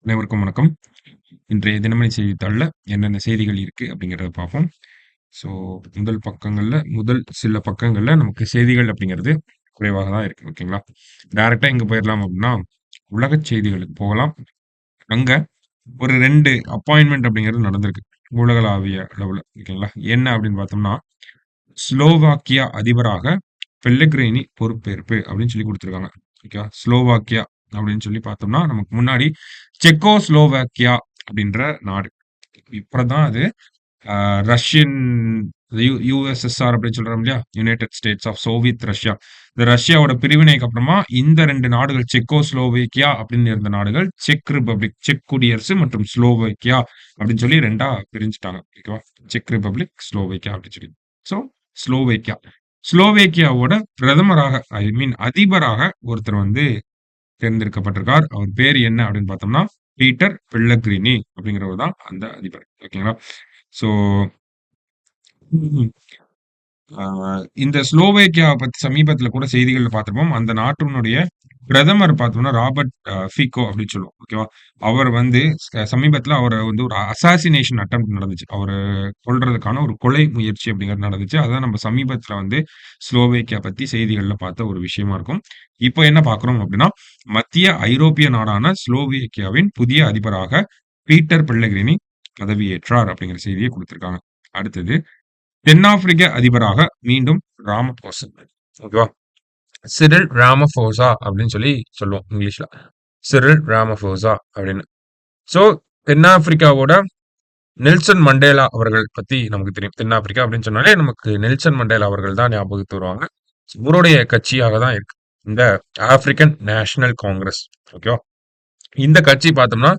அனைவருக்கும் வணக்கம். இன்றைய தினமணி செய்தித்தாள்ல என்னென்ன செய்திகள் இருக்கு அப்படிங்கிறத பார்ப்போம். ஸோ முதல் சில பக்கங்கள்ல நமக்கு செய்திகள் அப்படிங்கிறது குறைவாக தான் இருக்கு. ஓகேங்களா? டைரக்ட்டா எங்க போயிரலாம் அப்படின்னா, உலகச் செய்திகளுக்கு போகலாம். அங்க ஒரு 2 அப்பாயின்ட்மென்ட் அப்படிங்கிறது நடந்திருக்கு. உலகளாவிய அளவுல. ஓகேங்களா? என்ன அப்படின்னு பார்த்தோம்னா, ஸ்லோவாக்கியா அதிபராக பெல்லெக்ரினி பொறுப்பேற்பு அப்படின்னு சொல்லி குடுத்துருக்காங்க. ஓகேவா? ஸ்லோவாக்கியா அப்படின்னு சொல்லி பார்த்தோம்னா, நமக்கு முன்னாடி செக்கோஸ்லோவாக்கியா அப்படின்ற நாடு. இப்பதான் அது அ ரஷ்யன் யுஎஸ்எஸ்ஆர் அப்படின்னு சொல்றோம் இல்லையா? United states of soviet Russia. இந்த ரஷ்யாவோட பிரிவினைக்கு அப்புறமா இந்த 2 நாடுகள் செக்கோஸ்லோவேக்கியா அப்படின்னு இருந்த நாடுகள், செக் ரிப்பப்ளிக், செக் குடியரசு மற்றும் ஸ்லோவேக்கியா அப்படின்னு சொல்லி 2ஆ பிரிஞ்சுட்டாங்க. ஓகேவா? செக் ரிப்பப்ளிக், ஸ்லோவேக்கியா அப்படின்னு சொல்லி. So Slovakia. ஸ்லோவேக்கியாவோட பிரதமராக அதிபராக ஒருத்தர் வந்து தேர்ந்தெடுக்கப்பட்டிருக்கார். அவர் பேர் என்ன அப்படின்னு பார்த்தோம்னா, பீட்டர் பெல்லக்ரினி அப்படிங்கிறவர் தான் அந்த அதிபர். ஓகேங்களா? ஸோ ஆ இந்த ஸ்லோவேக்கியா பத்தி சமீபத்தில கூட செய்திகள்ல பார்த்திருப்போம். அந்த நாட்டினுடைய பிரதமர் பார்த்தோம்னா, ராபர்ட் ஃபீகோ அப்படின்னு சொல்லுவோம். ஓகேவா? அவர் வந்து சமீபத்தில அவர வந்து ஒரு அசாசினேஷன் அட்டெம்ப்ட் நடந்துச்சு. அவர கொல்றதுக்கான ஒரு கொலை முயற்சி அப்படிங்கிறது நடந்துச்சு. அதான் நம்ம சமீபத்தில வந்து ஸ்லோவேக்கியா பத்தி செய்திகள்ல பார்த்த ஒரு விஷயமா இருக்கும். இப்போ என்ன பார்க்குறோம் அப்படின்னா, மத்திய ஐரோப்பிய நாடான ஸ்லோவேக்கியாவின் புதிய அதிபராக பீட்டர் பெல்லக்ரினி பதவியேற்றார் அப்படிங்கிற செய்திய குடுத்திருக்காங்க. அடுத்தது தென்னாப்பிரிக்க அதிபராக மீண்டும் ராமபோசா. ஓகேவா? சிரில் ராமபோசா அப்படின்னு சொல்லி சொல்லுவோம் இங்கிலீஷ்ல. சிரில் ராமபோசா அப்படின்னு. சோ தென்னாப்பிரிக்காவோட நெல்சன் மண்டேலா அவர்கள் பத்தி நமக்கு தெரியும். தென்னாப்பிரிக்கா அப்படின்னு சொன்னாலே நமக்கு நெல்சன் மண்டேலா அவர்கள் தான் ஞாபகத்துக்கு வருவாங்க. இவருடைய கட்சியாக தான் இருக்கு. இந்த ஆப்பிரிக்கன் நேஷனல் காங்கிரஸ். ஓகேவா? இந்த கட்சி பார்த்தோம்னா,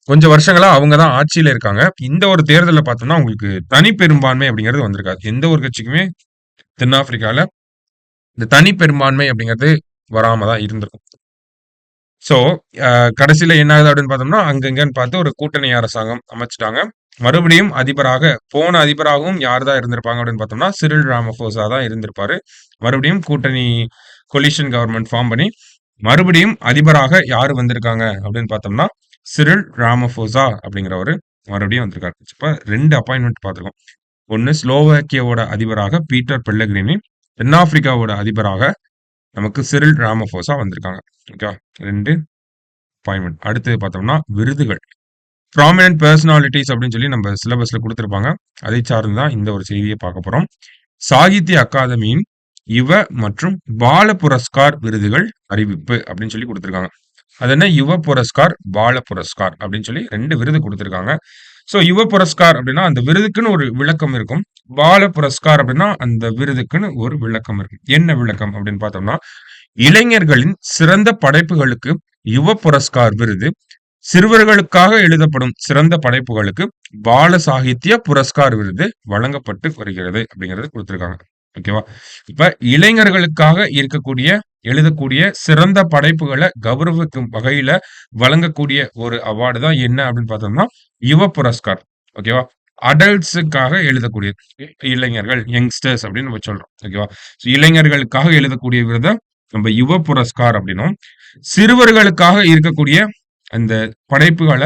கொஞ்சம் வருஷங்களா அவங்க தான் ஆட்சியில இருக்காங்க. இந்த ஒரு தேர்தல்ல பார்த்தோம்னா, உங்களுக்கு தனி பெரும்பான்மை அப்படிங்கிறது வந்திருக்காது. எந்த ஒரு கட்சிக்குமே தென்னாப்பிரிக்கால இந்த தனி பெரும்பான்மை அப்படிங்கிறது வராம தான் இருந்திருக்கும். ஸோ, கடைசியில என்ன ஆகுது அப்படின்னு பார்த்தோம்னா, அங்கங்கன்னு பார்த்து ஒரு கூட்டணி அரசாங்கம் அமைச்சுட்டாங்க. மறுபடியும் போன அதிபராகவும் யார் தான் இருந்திருப்பாங்க அப்படின்னு பார்த்தோம்னா, சிரில் ராமபோசா தான் இருந்திருப்பாரு. மறுபடியும் கூட்டணி கொலிஷன் கவர்ன்மென்ட் ஃபார்ம் பண்ணி, மறுபடியும் அதிபராக யாரு வந்திருக்காங்க அப்படின்னு பார்த்தோம்னா, சிரில் ராமபோசா அப்படிங்கிறவரு மறுபடியும் வந்திருக்காரு. இப்ப 2 அப்பாயின்ட்மென்ட் பார்த்திருக்கோம். ஒண்ணு ஸ்லோவாக்கியாவோட அதிபராக பீட்டர் பெல்லக்ரினி, தென்னாப்பிரிக்காவோட அதிபராக நமக்கு சிரில் ராமபோசா வந்திருக்காங்க. ஓகேவா? 2 அப்பாயின்ட்மென்ட். அடுத்தது பார்த்தோம்னா, விருதுகள். ப்ராமினன்ட் பெர்சனாலிட்டீஸ் அப்படின்னு சொல்லி நம்ம சிலபஸ்ல குடுத்திருப்பாங்க. அதை சார்ந்து தான் இந்த ஒரு செய்திய பார்க்க போறோம். சாகித்ய அகாதமியின் யுவ மற்றும் பால புரஸ்கார் விருதுகள் அறிவிப்பு அப்படின்னு சொல்லி குடுத்திருக்காங்க. அது என்ன யுவ புரஸ்கார், பால புரஸ்கார் அப்படின்னு சொல்லி 2 விருது குடுத்திருக்காங்க. சோ யுவ புரஸ்கார் அப்படின்னா அந்த விருதுக்குன்னு ஒரு விளக்கம் இருக்கும். பால புரஸ்கார் அப்படின்னா அந்த விருதுக்குன்னு ஒரு விளக்கம் இருக்கும். என்ன விளக்கம் அப்படின்னு பார்த்தோம்னா, இளைஞர்களின் சிறந்த படைப்புகளுக்கு யுவ புரஸ்கார் விருது, சிறுவர்களுக்காக எழுதப்படும் சிறந்த படைப்புகளுக்கு பால சாகித்ய புரஸ்கார் விருது வழங்கப்பட்டு வருகிறது அப்படிங்கிறது குடுத்திருக்காங்க. ஓகேவா? இப்ப இளைஞர்களுக்காக எழுதக்கூடிய சிறந்த படைப்புகள கௌரவிக்கும் வகையில வழங்கக்கூடிய ஒரு அவார்டு தான் என்ன அப்படின்னு பார்த்தோம்னா, யுவ புரஸ்கார். ஓகேவா? அடல்ட்ஸுக்காக எழுதக்கூடிய இளைஞர்கள், யங்ஸ்டர்ஸ் அப்படின்னு நம்ம சொல்றோம். ஓகேவா? சோ இளைஞர்களுக்காக எழுதக்கூடிய விருத நம்ம யுவ புரஸ்கார் அப்படின்னும், சிறுவர்களுக்காக இருக்கக்கூடிய அந்த படைப்புகள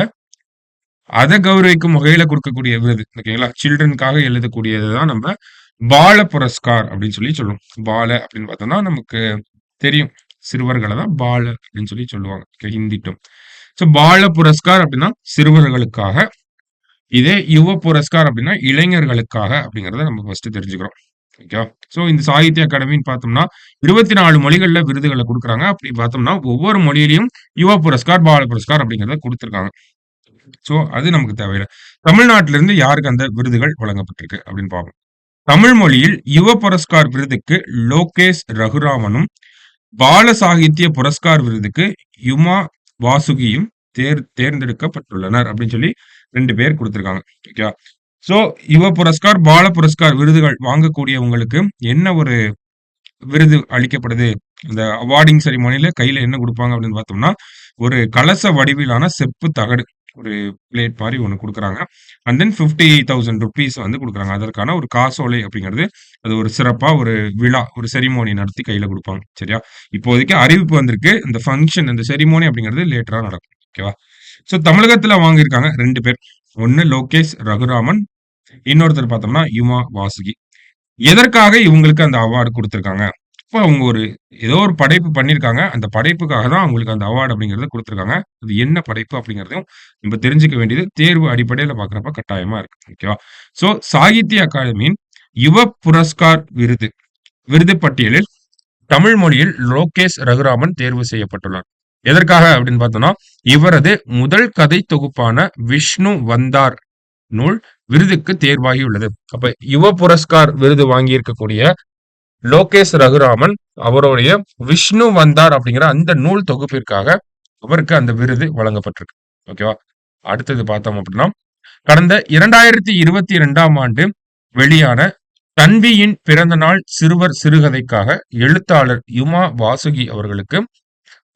அத கௌரவிக்கும் வகையில குடுக்கக்கூடிய விருது. ஓகேங்களா? சில்ட்ரனுக்காக எழுதக்கூடியது தான் நம்ம பால புரஸ்கார் அப்படின்னு சொல்லி சொல்லுவோம். பால அப்படின்னு பார்த்தோம்னா, நமக்கு தெரியும். சிறுவர்கள தான் பால அப்படின்னு சொல்லி சொல்லுவாங்க. ஹிந்தி டெர்ம். சோ பால புரஸ்கார் அப்படின்னா சிறுவர்களுக்காக. இதே யுவ புரஸ்கார் அப்படின்னா இளைஞர்களுக்காக அப்படிங்கிறத நம்ம ஃபர்ஸ்ட் தெரிஞ்சுக்கிறோம். ஓகேவா? சோ இந்த சாகித்ய அகாடமின்னு பார்த்தோம்னா, 24 மொழிகள்ல விருதுகள குடுக்குறாங்க. அப்படி பார்த்தோம்னா, ஒவ்வொரு மொழியிலயும் யுவ புரஸ்கார், பால புரஸ்கார் அப்படிங்கிறத குடுத்திருக்காங்க. சோ அது நமக்கு தேவையில்ல. தமிழ்நாட்டில இருந்து யாருக்கு அந்த விருதுகள் வழங்கப்பட்டிருக்கு அப்படின்னு பார்ப்போம். தமிழ் மொழியில் யுவ புரஸ்கார் விருதுக்கு லோகேஷ் ரகுராமனும், பால சாகித்ய புரஸ்கார் விருதுக்கு யுமா வாசுகியும் தேர்ந்தெடுக்கப்பட்டுள்ளனர் அப்படின்னு சொல்லி 2 பேர் குடுத்திருக்காங்க. ஓகேவா? சோ யுவ புரஸ்கார், பால புரஸ்கார் விருதுகள் வாங்கக்கூடியவங்களுக்கு என்ன ஒரு விருது அளிக்கப்படுது? இந்த அவார்டிங் செரிமனில கையில என்ன குடுப்பாங்க அப்படின்னு பார்த்தோம்னா, ஒரு கலச வடிவிலான செப்பு தகடு. ஒரு பிளேட் மாரி ஒண்ணு குடுக்குறாங்க. அண்ட் தென் ₹50,000 வந்து குடுக்குறாங்க. அதற்கான ஒரு காசோலை அப்படிங்கிறது, அது ஒரு சிறப்பா ஒரு விழா, ஒரு செரிமோனி நடத்தி கையில குடுப்பாங்க. சரியா? இப்போதைக்கு அறிவிப்பு வந்திருக்கு. இந்த ஃபங்ஷன், இந்த செரிமோனி அப்படிங்கிறது லேட்டரா நடக்கும். ஓகேவா? ஸோ தமிழகத்துல வாங்கியிருக்காங்க 2 பேர். ஒண்ணு லோகேஷ் ரகுராமன், இன்னொருத்தர் பார்த்தோம்னா யுமா வாசுகி. எதற்காக இவங்களுக்கு அந்த அவார்டு குடுத்திருக்காங்க? இப்ப அவங்க ஏதோ ஒரு படைப்பு பண்ணியிருக்காங்க. அந்த படைப்புக்காக தான் அவங்களுக்கு அந்த அவார்ட் அப்படிங்கிறத குடுத்திருக்காங்க. அது என்ன படைப்பு அப்படிங்கிறதையும் நம்ம தெரிஞ்சுக்க வேண்டியது தேர்வு அடிப்படையில பார்க்கிறப்ப கட்டாயமா இருக்கு. ஓகேவா? ஸோ சாகித்ய அகாடமியின் யுவ புரஸ்கார் விருது பட்டியலில் தமிழ் மொழியில் லோகேஷ் ரகுராமன் தேர்வு செய்யப்பட்டுள்ளார். எதற்காக அப்படின்னு பார்த்தோம்னா, இவரது முதல் கதை தொகுப்பான விஷ்ணு வந்தார் நூல் விருதுக்கு தேர்வாகியுள்ளது. அப்ப யுவ புரஸ்கார் விருது வாங்கியிருக்கக்கூடிய லோகேஷ் ரகுராமன் அவருடைய விஷ்ணு வந்தார் அப்படிங்கிற அந்த நூல் தொகுப்பிற்காக அவருக்கு அந்த விருது வழங்கப்பட்டிருக்கு. ஓகேவா? அடுத்தது பார்த்தோம் அப்படின்னா, கடந்த 2022ஆம் ஆண்டு வெளியான தன்வியின் பிறந்த நாள் சிறுவர் சிறுகதைக்காக எழுத்தாளர் யுமா வாசுகி அவர்களுக்கு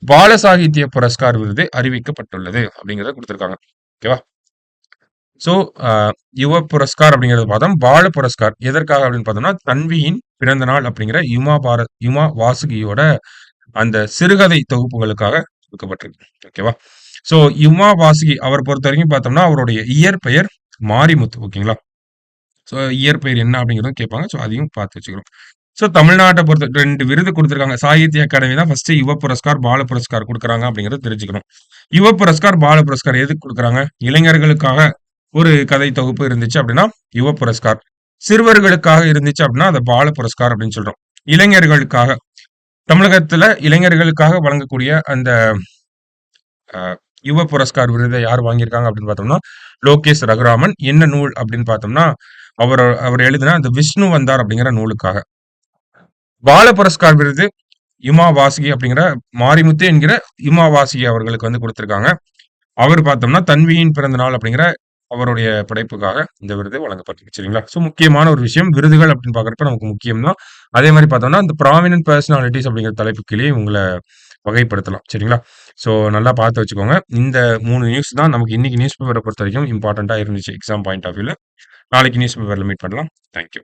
பால சாகித்ய புரஸ்கார் விருது அறிவிக்கப்பட்டுள்ளது அப்படிங்கிறத கொடுத்திருக்காங்க. ஓகேவா? சோ யுவ புரஸ்கார் அப்படிங்கறத பார்த்தோம். பால புரஸ்கார் எதற்காக அப்படின்னு பார்த்தோம்னா, தன்வியின் பிறந்த நாள் அப்படிங்கிற யுமா வாசுகியோட அந்த சிறுகதை தொகுப்புகளுக்காக கொடுக்கப்பட்டிருக்கு. ஓகேவா? சோ யுமா வாசுகி அவர் பொறுத்த வரைக்கும் பார்த்தோம்னா, அவருடைய இயற்பெயர் மாரிமுத்து. ஓகேங்களா? சோ இயற்பெயர் என்ன அப்படிங்கிறதும் கேட்பாங்க. சோ அதையும் பார்த்து வச்சுக்கணும். சோ தமிழ்நாட்டை பொறுத்த 2 விருது குடுத்திருக்காங்க. சாகித்ய அகாடமி தான் ஃபர்ஸ்ட் யுவ புரஸ்கார், பால புரஸ்கார் குடுக்குறாங்க அப்படிங்கிறத தெரிஞ்சுக்கணும். யுவ புரஸ்கார், பால புரஸ்கார் எதுக்கு குடுக்குறாங்க? இளைஞர்களுக்காக ஒரு கதை தொகுப்பு இருந்துச்சு அப்படின்னா யுவ புரஸ்கார். சிறுவர்களுக்காக இருந்துச்சு அப்படின்னா அத பால புரஸ்கார் அப்படின்னு சொல்றோம். இளைஞர்களுக்காக தமிழகத்துல இளைஞர்களுக்காக வழங்கக்கூடிய அந்த அ யுவ புரஸ்கார் விருதை யார் வாங்கியிருக்காங்க அப்படின்னு பார்த்தோம்னா, லோகேஷ் ரகுராமன். என்ன நூல் அப்படின்னு பார்த்தோம்னா, அவர் எழுதின அந்த விஷ்ணு வந்தார் அப்படிங்கிற நூலுக்காக. பால புரஸ்கார் விருது யுமா வாசுகி அப்படிங்கிற மாரிமுத்து என்கிற யுமா வாசுகி அவர்களுக்கு வந்து குடுத்திருக்காங்க. அவர் பார்த்தோம்னா, தன்வியின் பிறந்த நாள் அப்படிங்கிற அவருடைய படைப்புக்காக இந்த விருது வழங்கப்பட்டிருக்கு. சரிங்களா? சோ முக்கியமான ஒரு விஷயம் விருதுகள் அப்படின்னு பார்க்கிறப்ப நமக்கு முக்கியம் தான். அதே மாரி பார்த்தோம்னா, இந்த ப்ராமினன்ட் பெர்சனாலிட்டீஸ் அப்படிங்கிற தலைப்பு கீழயே உங்கள வகைப்படுத்தலாம். சரிங்களா? சோ நல்லா பார்த்து வச்சுக்கோங்க. இந்த 3 நியூஸ் தான் நமக்கு இன்னைக்கு நியூஸ் பேப்பர பொறுத்தவரைக்கும் இம்பார்ட்டன்ட்டா இருந்துச்சு எக்ஸாம் பாயிண்ட் ஆஃப் வியூல. நாளைக்கு நியூஸ் பேப்பர்ல மீட் பண்ணலாம். Thank you.